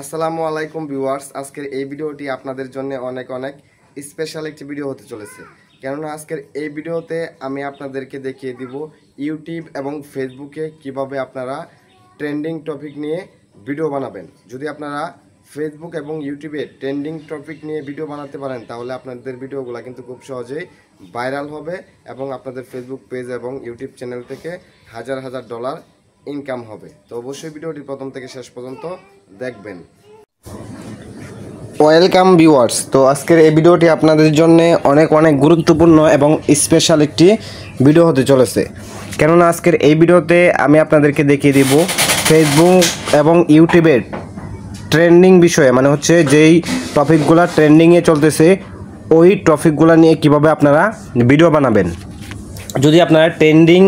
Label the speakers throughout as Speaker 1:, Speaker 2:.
Speaker 1: আসসালামু আলাইকুম ভিউয়ার্স, আজকের এই ভিডিওটি আপনাদের জন্য অনেক স্পেশাল একটি ভিডিও হতে চলেছে। কেননা আজকের এই ভিডিওতে আমি আপনাদেরকে দেখিয়ে দিব ইউটিউব এবং ফেসবুকে কিভাবে আপনারা ট্রেন্ডিং টপিক নিয়ে ভিডিও বানাবেন। যদি আপনারা ফেসবুক এবং ইউটিউবে ট্রেন্ডিং টপিক নিয়ে ভিডিও বানাতে পারেন তাহলে আপনাদের ভিডিওগুলো কিন্তু খুব সহজেই ভাইরাল হবে এবং আপনাদের ফেসবুক পেজ এবং ইউটিউব চ্যানেল থেকে হাজার ডলার ইনকাম হবে। তো অবশ্যই ভিডিওটি প্রথম থেকে শেষ পর্যন্ত দেখবেন। ওয়েলকাম ভিউয়ার্স, তো আজকের এই ভিডিওটি আপনাদের জন্য অনেক গুরুত্বপূর্ণ এবং স্পেশাল একটি ভিডিও হতে চলেছে। কেননা আজকের এই ভিডিওতে আমি আপনাদেরকে দেখিয়ে দিব ফেসবুক এবং ইউটিউবের ট্রেন্ডিং বিষয়ে, মানে হচ্ছে যেই টপিকগুলো ট্রেন্ডিংয়ে চলতেছে ওই টপিকগুলো নিয়ে কিভাবে আপনারা ভিডিও বানাবেন। যদি আপনারা ট্রেন্ডিং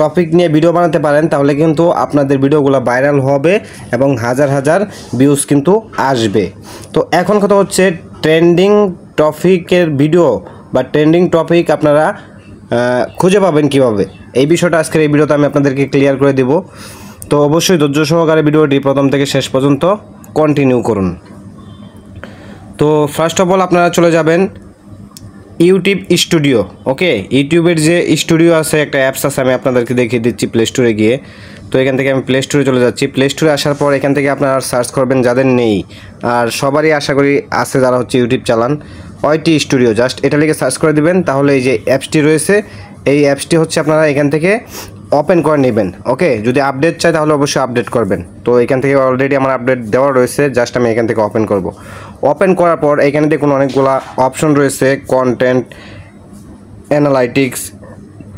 Speaker 1: টপিক নিয়ে ভিডিও বানাতে পারেন তাহলে কিন্তু আপনাদের ভিডিওগুলো ভাইরাল হবে এবং হাজার ভিউজ কিন্তু আসবে। তো এখন কথা হচ্ছে ট্রেন্ডিং টপিকের ভিডিও বা ট্রেন্ডিং টপিক আপনারা খুঁজে পাবেন কিভাবে, এই বিষয়টা আজকের এই ভিডিওতে আমি আপনাদেরকে ক্লিয়ার করে দেব। তো অবশ্যই ধৈর্য সহকারে ভিডিওটি প্রথম থেকে শেষ পর্যন্ত কন্টিনিউ করুন। তো ফার্স্ট অফ অল আপনারা চলে যাবেন ইউটিউব স্টুডিও। ওকে, ইউটিউবের যে স্টুডিও আছে, একটা অ্যাপস আছে, আমি আপনাদেরকে দেখিয়ে দিচ্ছি প্লে স্টোরে গিয়ে। তো এখান থেকে আমি প্লে স্টোরে চলে যাচ্ছি। প্লে স্টোরে আসার পর এখান থেকে আপনারা সার্চ করবেন, যাদের নেই আর সবারই আশা করি আছে যারা হচ্ছে ইউটিউব চালান, ওয়াইটি স্টুডিও, জাস্ট এটা লিখে সার্চ করে দিবেন। তাহলে এই যে অ্যাপসটি রয়েছে এই অ্যাপসটি হচ্ছে আপনারা এখান থেকে ওপেন করে নেবেন। ওকে, যদি আপডেট চাই তাহলে অবশ্যই আপডেট করবেন। তো এখান থেকে অলরেডি আমার আপডেট দেওয়া রয়েছে, জাস্ট আমি এখান থেকে ওপেন করব। ওপেন করার পর এখানে দেখুন অনেকগুলো অপশন রয়েছে, কন্টেন্ট, অ্যানালাইটিক্স।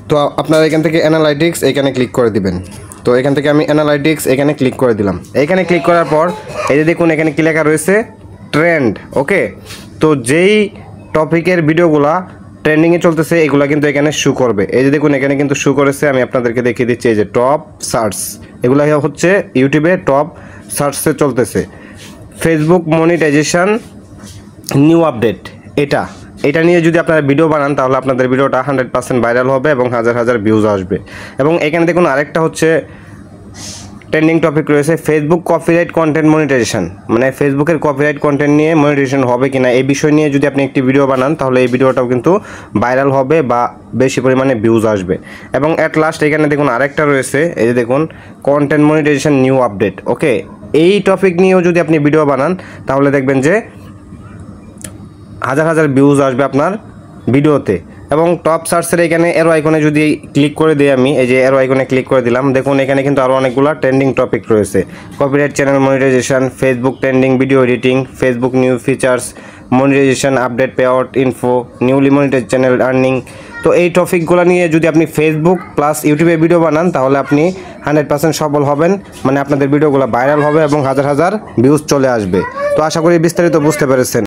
Speaker 1: তো আপনারা এখান থেকে অ্যানালাইটিক্স এখানে ক্লিক করে দিবেন। তো এখান থেকে আমি অ্যানালাইটিক্স এখানে ক্লিক করে দিলাম। এখানে ক্লিক করার পর এই যে দেখুন এখানে কি লেখা রয়েছে, ট্রেন্ড। ওকে, তো যেই টপিকের ভিডিওগুলা ট্রেন্ডিংয়ে চলতেছে এগুলো কিন্তু এখানে শু করবে। এই যে দেখুন এখানে কিন্তু শু করেছে, আমি আপনাদেরকে দেখিয়ে দিচ্ছি। এই যে টপ সার্চ, এগুলো হচ্ছে ইউটিউবে টপ সার্চে চলতেছে। ফেসবুক মনিটাইজেশন নিউ আপডেট, এটা নিয়ে যদি আপনারা ভিডিও বানান তাহলে আপনাদের ভিডিওটা 100% ভাইরাল হবে এবং হাজার ভিউজ আসবে। এবং এখানে দেখুন আরেকটা হচ্ছে ট্রেন্ডিং টপিক রয়েছে ফেসবুক কপিরাইট কন্টেন্ট মনিটাইজেশন, মানে ফেসবুকের কপিরাইট কন্টেন্ট নিয়ে মনিটাইজেশন হবে কিনা এই বিষয় নিয়ে যদি আপনি একটি ভিডিও বানান তাহলে এই ভিডিওটাও কিন্তু ভাইরাল হবে বা বেশি পরিমাণে ভিউজ আসবে। এবং অ্যাট লাস্ট এখানে দেখুন আরেকটা রয়েছে, এই যে দেখুন কন্টেন্ট মনিটাইজেশন নিউ আপডেট। ওকে, এই টপিক নিয়েও যদি আপনি ভিডিও বানান তাহলে দেখবেন যে হাজার ভিউজ আসবে আপনার ভিডিওতে। এবং টপ সার্চের এখানে এরো আইকনে যদি ক্লিক করে দিই, আমি এই যে এরো আইকনে ক্লিক করে দিলাম, দেখুন এখানে কিন্তু আরও অনেকগুলো ট্রেন্ডিং টপিক রয়েছে। Copyright channel monetization, Facebook trending video editing, Facebook new features, monetization update, pay out info, newly monetize channel earning. তো এই টপিকগুলো নিয়ে যদি আপনি ফেসবুক প্লাস ইউটিউবে ভিডিও বানান তাহলে আপনি 100% সফল হবেন, মানে আপনাদের ভিডিওগুলো ভাইরাল হবে এবং হাজার ভিউজ চলে আসবে। তো আশা করি বিস্তারিত বুঝতে পেরেছেন।